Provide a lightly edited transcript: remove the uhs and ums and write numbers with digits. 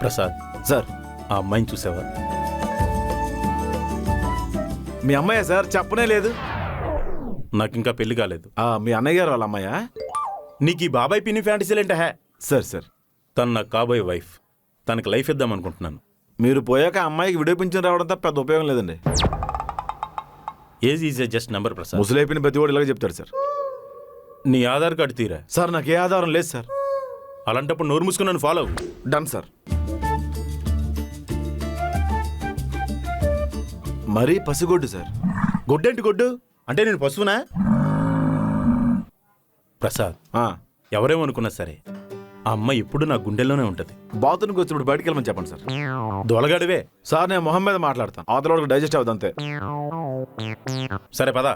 Prasad, sir ఆ అమ్మాయిని చూసావా? మీ అమ్మాయా సార్? చెప్పనే లేదు. నాకు ఇంకా పెళ్లి కాలేదు. మీ అన్నయ్య గారు వాళ్ళ అమ్మాయా? నీకు ఈ బాబాయ్ పిన్ని ఫ్యాంటసీలేంట హే? సార్ తను నాకు కాబోయే వైఫ్. తనకు లైఫ్ ఇద్దాం అనుకుంటున్నాను. మీరు పోయాక అమ్మాయికి విడియో పింఛన్ రావడం తప్ప పెద్ద ఉపయోగం లేదండి. Age is just number Prasad. ముసలైపోయిన ప్రతి వాడు ఇలాగ చెప్తాడు సార్. నీ ఆధార్ కార్డు తీరా. సార్ నాకు ఏ ఆధారం లేదు సార్. అలాంటప్పుడు నోరు మూసుకుని నన్ను ఫాలో అవ్వు. Done sir. మరీ పసిగొడ్డు సార్. గొడ్డేంటి గొడ్డు అంటే నేను పశువునా? ప్రసాద్, ఎవరేమనుకున్నా సరే ఆ అమ్మాయి ఎప్పుడు నా గుండెల్లోనే ఉంటది. బాత్రూమ్కి వచ్చినప్పుడు బయటికి వెళ్ళమని చెప్పండి సార్. దొలగాడివే సార్. నేను మొహం మీద మాట్లాడతాను, అవతల డైజెస్ట్ అవుతుంది అంతే. సరే పదా.